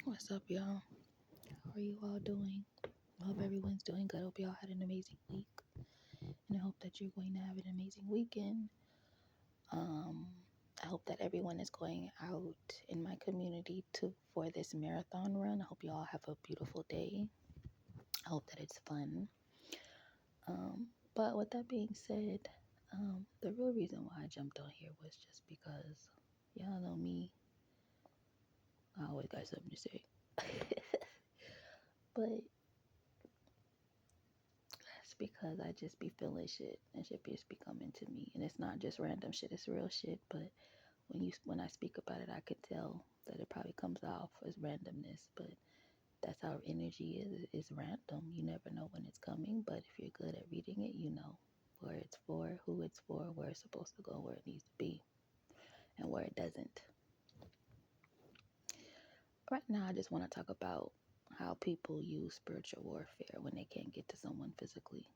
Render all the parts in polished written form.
What's up, y'all? How are you all doing? I hope everyone's doing good. I hope y'all had an amazing week, and I hope that you're going to have an amazing weekend. Um, I hope that everyone is going out in my community to for this marathon run. I hope you all have a beautiful day. I hope that it's fun. But with that being said, the real reason why I jumped on here was just because y'all know me. I always got something to say. But that's because I just be feeling shit and shit just be coming to me. And it's not just random shit, it's real shit. But when I speak about it, I could tell that it probably comes off as randomness. But that's how energy is. It's random. You never know when it's coming. But if you're good at reading it, you know where it's for, who it's for, where it's supposed to go, where it needs to be, and where it doesn't. Right now, I just want to talk about how people use spiritual warfare when they can't get to someone physically.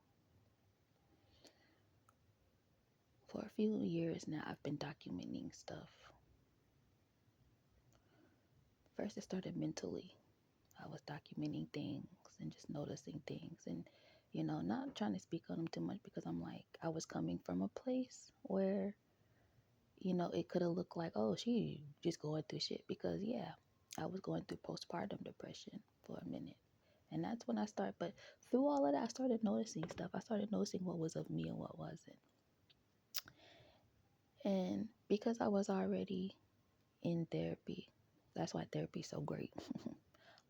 For a few years now, I've been documenting stuff. First, it started mentally. I was documenting things and just noticing things and, not trying to speak on them too much because I'm like, I was coming from a place where, it could have looked like, oh, she just going through shit because, yeah, I was going through postpartum depression for a minute. And that's when I started. But through all of that, I started noticing stuff. I started noticing what was of me and what wasn't. And because I was already in therapy, that's why therapy is so great.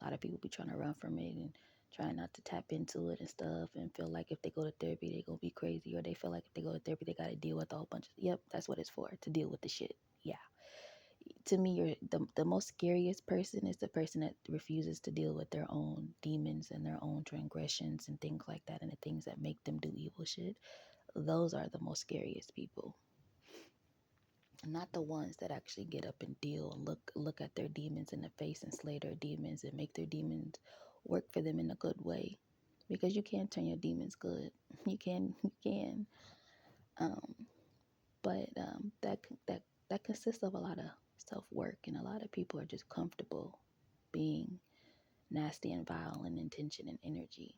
A lot of people be trying to run from it and trying not to tap into it and stuff and feel like if they go to therapy, they're going to be crazy, or they feel like if they go to therapy, they got to deal with a whole bunch of, yep, that's what it's for, to deal with the shit. Yeah. To me, the most scariest person is the person that refuses to deal with their own demons and their own transgressions and things like that, and the things that make them do evil shit. Those are the most scariest people, not the ones that actually get up and deal and look at their demons in the face and slay their demons and make their demons work for them in a good way, because you can turn your demons good. You can um but that consists of a lot of self-work, and a lot of people are just comfortable being nasty and vile in intention and energy.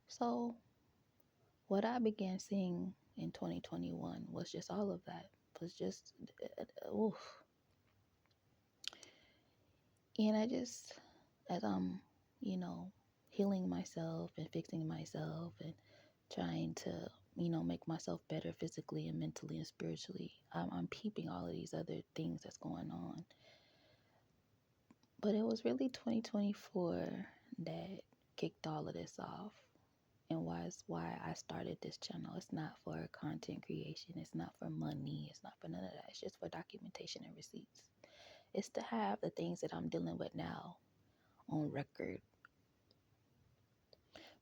So what I began seeing in 2021 was just all of that, was just oof. And I just, as I'm, you know, healing myself and fixing myself and trying to, make myself better physically and mentally and spiritually, I'm peeping all of these other things that's going on. But it was really 2024 that kicked all of this off. And why I started this channel. It's not for content creation. It's not for money. It's not for none of that. It's just for documentation and receipts. It's to have the things that I'm dealing with now on record,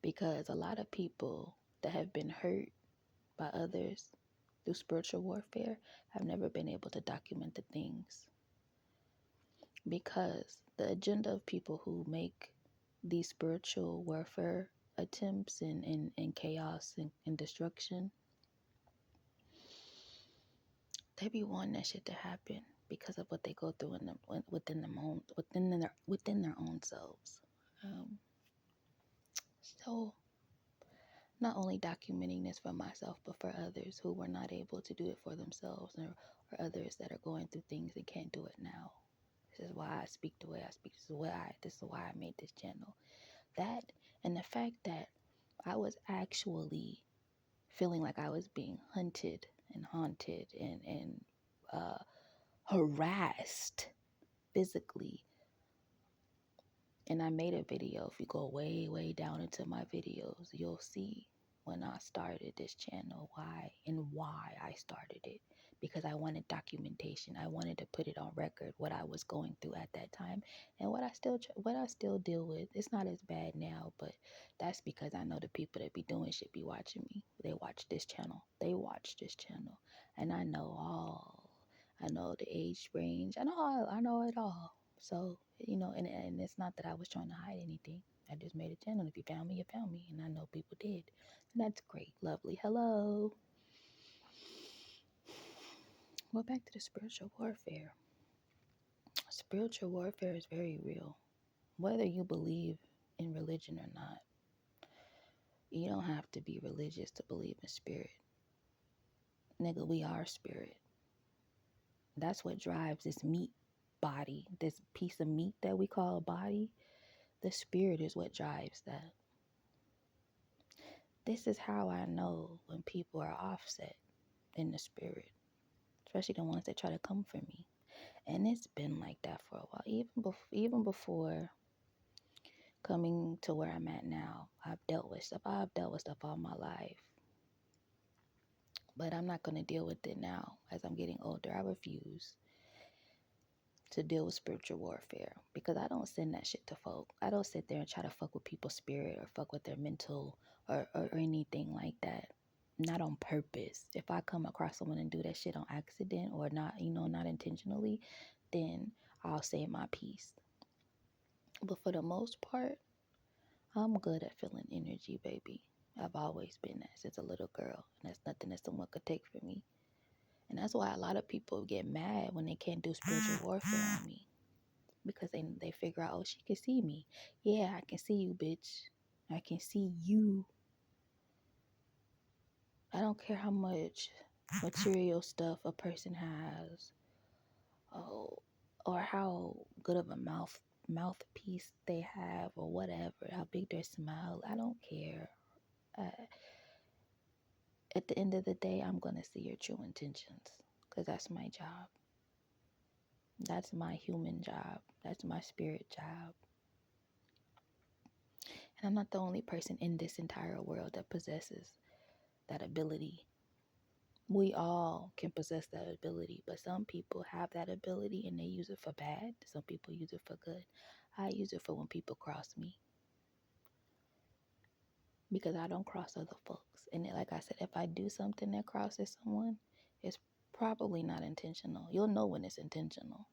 because a lot of people that have been hurt by others through spiritual warfare have never been able to document the things, because the agenda of people who make these spiritual warfare attempts and chaos and destruction, they be wanting that shit to happen because of what they go through in them, within their own selves. Um, so not only documenting this for myself, but for others who were not able to do it for themselves, or others that are going through things and can't do it now. This is why I speak the way I speak. This is why I made this channel. That, and the fact that I was actually feeling like I was being hunted and haunted and uh, harassed physically. And I made a video. If you go way, way down into my videos, you'll see when I started this channel, why I started it. Because I wanted documentation. I wanted to put it on record, what I was going through at that time, and what I still deal with. It's not as bad now, but that's because I know the people that be doing shit be watching me. They watch this channel. And I know all. I know the age range. I know it all. So, and it's not that I was trying to hide anything. I just made a channel. If you found me, you found me. And I know people did. And that's great. Lovely. Hello. Well, back to the spiritual warfare. spiritual warfare is very real. Whether you believe in religion or not, you don't have to be religious to believe in spirit. Nigga, we are spirit. That's what drives this meat body, this piece of meat that we call a body. The spirit is what drives that. This is how I know when people are offset in the spirit, especially the ones that try to come for me. And it's been like that for a while. Even before coming to where I'm at now, I've dealt with stuff. I've dealt with stuff all my life. But I'm not going to deal with it now as I'm getting older. I refuse to deal with spiritual warfare because I don't send that shit to folk. I don't sit there and try to fuck with people's spirit or fuck with their mental or anything like that. Not on purpose. If I come across someone and do that shit on accident or not, not intentionally, then I'll say my piece. But for the most part, I'm good at feeling energy, baby. I've always been that since a little girl. And that's nothing that someone could take from me. And that's why a lot of people get mad when they can't do spiritual warfare on me. Because they figure out, oh, she can see me. Yeah, I can see you, bitch. I can see you. I don't care how much material stuff a person has. Oh, or how good of a mouthpiece they have or whatever. How big their smile. I don't care. At the end of the day, I'm going to see your true intentions because that's my job. That's my human job. That's my spirit job. And I'm not the only person in this entire world that possesses that ability. We all can possess that ability, but some people have that ability and they use it for bad. Some people use it for good. I use it for when people cross me because I don't cross other folks. And like I said, if I do something that crosses someone, it's probably not intentional. You'll know when it's intentional.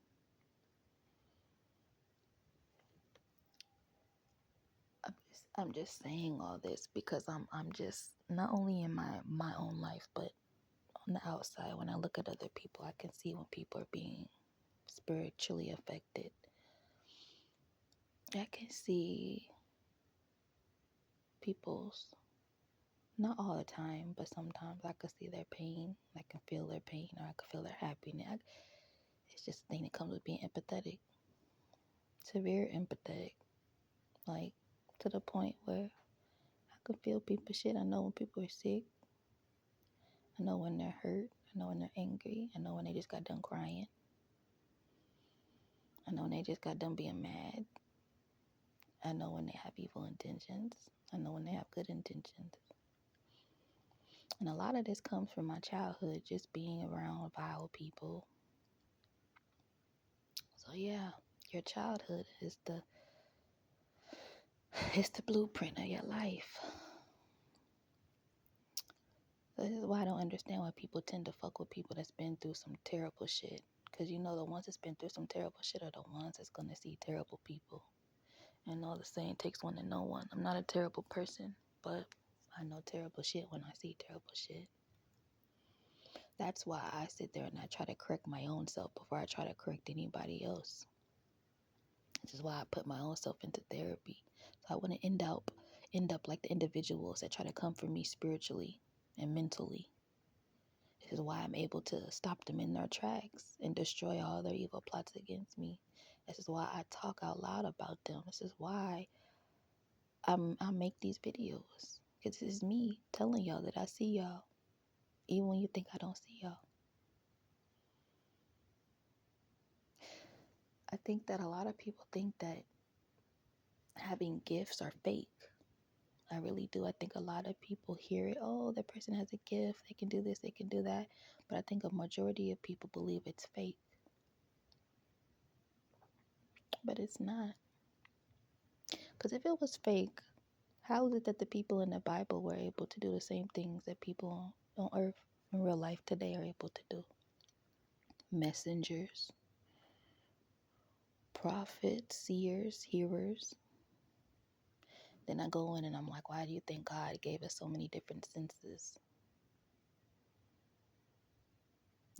I'm just saying all this because I'm just not only in my own life, but on the outside, when I look at other people, I can see when people are being spiritually affected. I can see people's, not all the time, but sometimes I can see their pain. I can feel their pain or I can feel their happiness. It's just a thing that comes with being empathetic. Severe empathetic. Like to the point where I can feel people's shit. I know when people are sick. I know when they're hurt. I know when they're angry. I know when they just got done crying. I know when they just got done being mad. I know when they have evil intentions. I know when they have good intentions. And a lot of this comes from my childhood, just being around vile people. So yeah, your childhood is the blueprint of your life. So this is why I don't understand why people tend to fuck with people that's been through some terrible shit. Because the ones that's been through some terrible shit are the ones that's gonna see terrible people. And all the saying takes one to know one. I'm not a terrible person, but I know terrible shit when I see terrible shit. That's why I sit there and I try to correct my own self before I try to correct anybody else. This is why I put my own self into therapy. So I wouldn't end up like the individuals that try to come for me spiritually and mentally. This is why I'm able to stop them in their tracks and destroy all their evil plots against me. This is why I talk out loud about them. This is why I make these videos. Because this is me telling y'all that I see y'all, even when you think I don't see y'all. I think that a lot of people think that having gifts are fake. I really do. I think a lot of people hear it. Oh, that person has a gift. They can do this. They can do that. But I think a majority of people believe it's fake. But it's not. Because if it was fake, how is it that the people in the Bible were able to do the same things that people on earth in real life today are able to do? Messengers, prophets, seers, hearers. Then I go in and I'm like, why do you think God gave us so many different senses?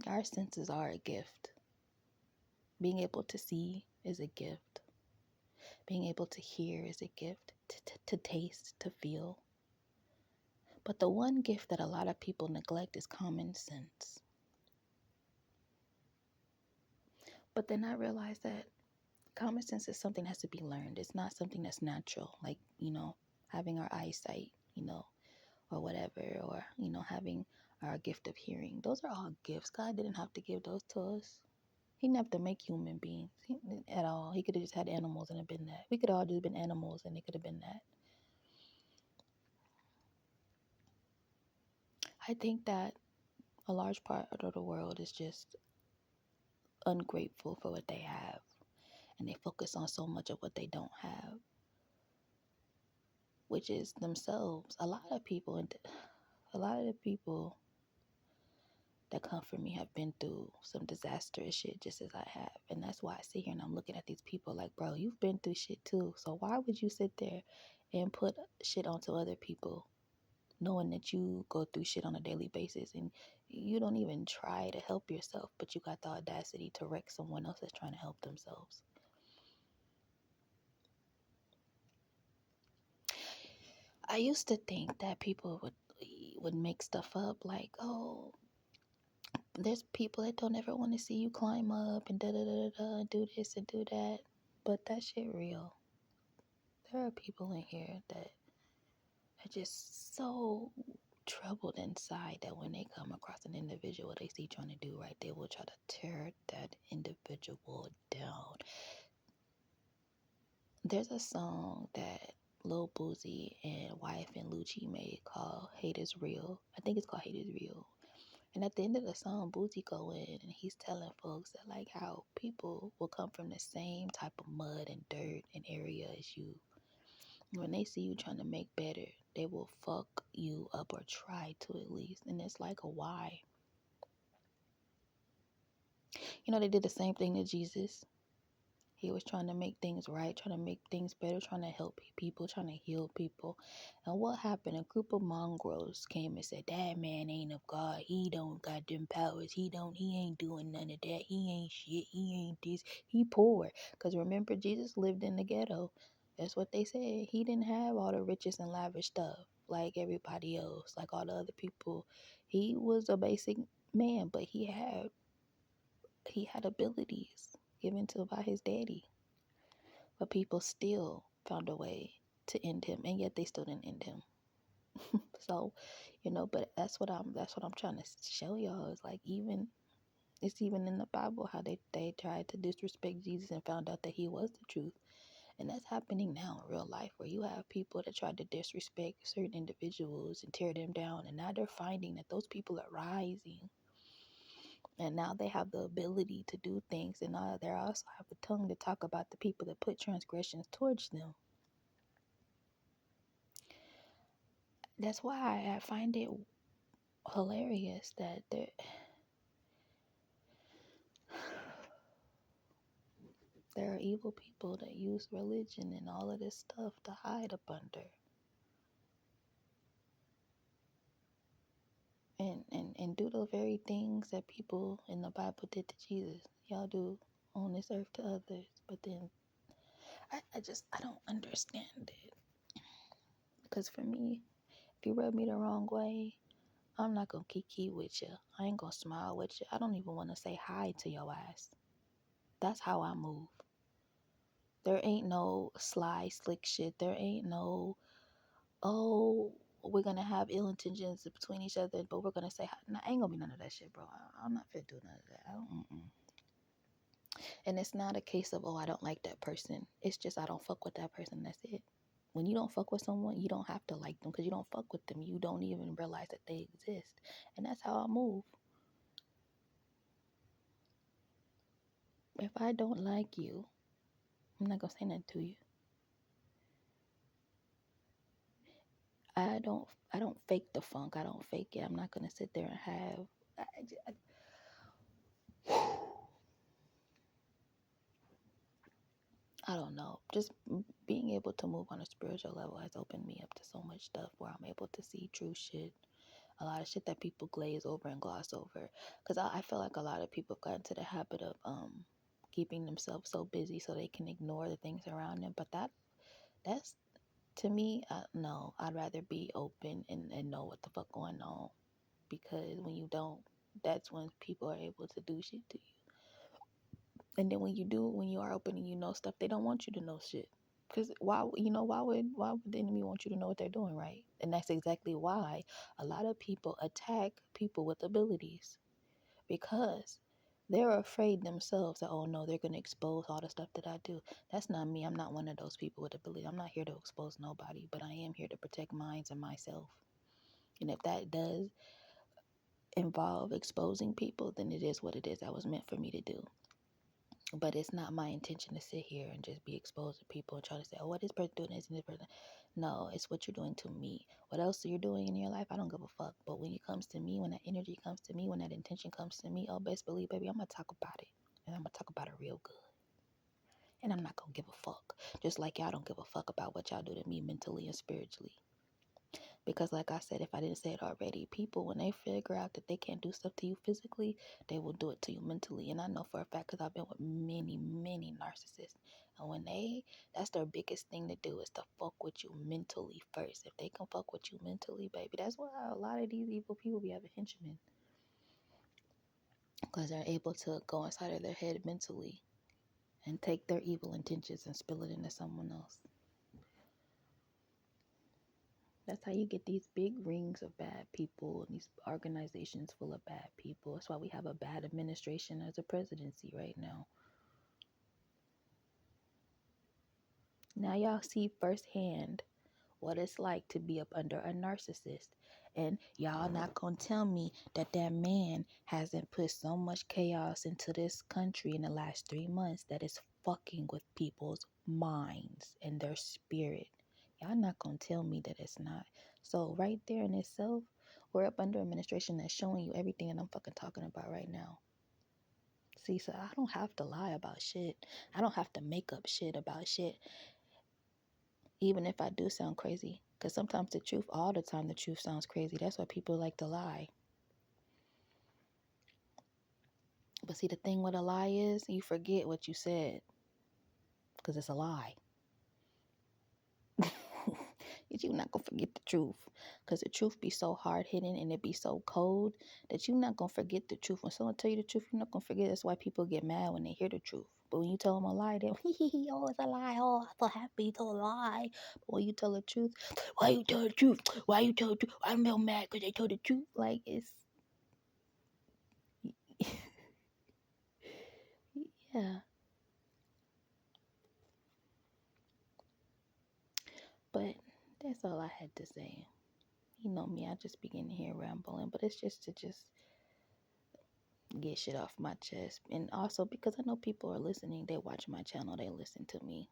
Our senses are a gift. Being able to see is a gift. Being able to hear is a gift. To taste, to feel. But the one gift that a lot of people neglect is common sense. But then I realized that common sense is something that has to be learned. It's not something that's natural, like, having our eyesight, or whatever, or, having our gift of hearing. Those are all gifts. God didn't have to give those to us. He didn't have to make human beings at all. He could have just had animals and it been that. We could all just been animals and it could have been that. I think that a large part of the world is just ungrateful for what they have, and they focus on so much of what they don't have, which is themselves. A lot of the people that come from me have been through some disastrous shit just as I have. And that's why I sit here and I'm looking at these people like, bro, you've been through shit too. So why would you sit there and put shit onto other people knowing that you go through shit on a daily basis and you don't even try to help yourself, but you got the audacity to wreck someone else that's trying to help themselves? I used to think that people would make stuff up like, oh, there's people that don't ever want to see you climb up and da da da da da, do this and do that. But that shit real. There are people in here that are just so troubled inside that when they come across an individual they see trying to do right, they will try to tear that individual down. There's a song that Lil Boozy and Wife and Lucci made called Hate Is Real. I think it's called Hate Is Real. And at the end of the song, Boozy go in and he's telling folks that like how people will come from the same type of mud and dirt and area as you. When they see you trying to make better, they will fuck you up or try to at least. And it's like a why. They did the same thing to Jesus. He was trying to make things right, trying to make things better, trying to help people, trying to heal people. And what happened? A group of mongrels came and said, that man ain't of God. He don't got them powers. He ain't doing none of that. He ain't shit. He ain't this. He poor. Because remember, Jesus lived in the ghetto. That's what they said. He didn't have all the riches and lavish stuff like everybody else, like all the other people. He was a basic man, but he had abilities given to by his daddy. But people still found a way to end him, and yet they still didn't end him. So, but that's what I'm trying to show y'all is like it's even in the Bible how they tried to disrespect Jesus and found out that he was the truth. And that's happening now in real life where you have people that try to disrespect certain individuals and tear them down, and now they're finding that those people are rising. And now they have the ability to do things, and now they also have the tongue to talk about the people that put transgressions towards them. That's why I find it hilarious that there are evil people that use religion and all of this stuff to hide up under and do the very things that people in the Bible did to Jesus. Y'all do on this earth to others. But then I don't understand it. Because for me, if you rub me the wrong way, I'm not gonna kiki with you. I ain't gonna smile with you. I don't even want to say hi to your ass. That's how I move. There ain't no sly, slick shit. There ain't no, oh, we're gonna have ill intentions between each other, but we're gonna say hi. Nah, ain't gonna be none of that shit, bro. I'm not fit to do none of that. I don't. And it's not a case of, oh, I don't like that person. It's just I don't fuck with that person. That's it. When you don't fuck with someone, you don't have to like them because you don't fuck with them. You don't even realize that they exist. And that's how I move. If I don't like you, I'm not gonna say nothing to you. I don't fake the funk. I don't fake it. I'm not gonna sit there and have. I don't know. Just being able to move on a spiritual level has opened me up to so much stuff where I'm able to see true shit. A lot of shit that people glaze over and gloss over. Because I feel like a lot of people got into the habit of keeping themselves so busy so they can ignore the things around them. But that's to me, no, I'd rather be open and know what the fuck going on, because when you don't, that's when people are able to do shit to you. And then when you are open and you know stuff, they don't want you to know shit. Because why would the enemy want you to know what they're doing, right? And that's exactly why a lot of people attack people with abilities, because they're afraid themselves that, oh no, they're going to expose all the stuff that I do. That's not me. I'm not one of those people with ability. I'm not here to expose nobody, but I am here to protect minds and myself. And if that does involve exposing people, then it is what it is. That was meant for me to do. But it's not my intention to sit here and just be exposed to people and try to say, oh, what this person doing this and this person. No, it's what you're doing to me. What else you're doing in your life, I don't give a fuck. But when it comes to me, when that energy comes to me, when that intention comes to me, oh, best believe, baby, I'm going to talk about it. And I'm going to talk about it real good. And I'm not going to give a fuck. Just like y'all don't give a fuck about what y'all do to me mentally and spiritually. Because like I said, if I didn't say it already, people, when they figure out that they can't do stuff to you physically, they will do it to you mentally. And I know for a fact, because I've been with many, many narcissists. And when that's their biggest thing to do, is to fuck with you mentally first. If they can fuck with you mentally, baby, that's why a lot of these evil people be having henchmen. Because they're able to go inside of their head mentally and take their evil intentions and spill it into someone else. That's how you get these big rings of bad people and these organizations full of bad people. That's why we have a bad administration as a presidency right now. Now y'all see firsthand what it's like to be up under a narcissist. And y'all not gonna tell me that that man hasn't put so much chaos into this country in the last 3 months that is fucking with people's minds and their spirit. Y'all not gonna tell me that it's not. So right there in itself, we're up under administration that's showing you everything that I'm fucking talking about right now. See, so I don't have to lie about shit. I don't have to make up shit about shit, even if I do sound crazy. Because sometimes all the time, the truth sounds crazy. That's why people like to lie. But see, the thing with a lie is you forget what you said because it's a lie. You're not going to forget the truth, because the truth be so hard hidden and it be so cold that you're not going to forget the truth. When someone tell you the truth, you're not going to forget. That's why people get mad when they hear the truth. But when you tell them a lie, they're oh, it's a lie. Oh, I'm so happy it's a lie. But when you tell the truth, why you tell the truth? Why you tell the truth? I'm so mad because they told the truth. Like, it's, yeah. But that's all I had to say. You know me, I just begin here rambling, but it's just to get shit off my chest. And also because I know people are listening, they watch my channel, they listen to me.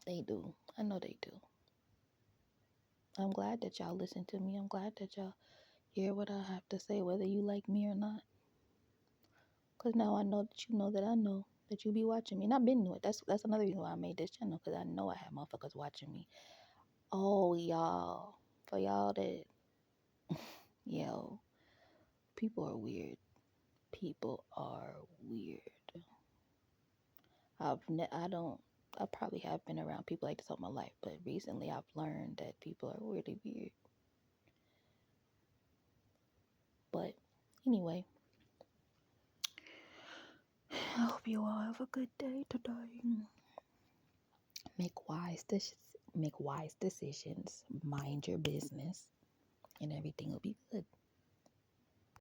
They do. I know they do. I'm glad that y'all listen to me. I'm glad that y'all hear what I have to say, whether you like me or not. Because now I know that I know that you be watching me. And I've been doing it. That's another reason why I made this channel, because I know I have motherfuckers watching me. Oh, y'all. For y'all that, yo, people are weird. People are weird. I probably have been around people like this all my life, but recently I've learned that people are really weird. But anyway, I hope you all have a good day today. Make wise decisions, mind your business, and everything will be good.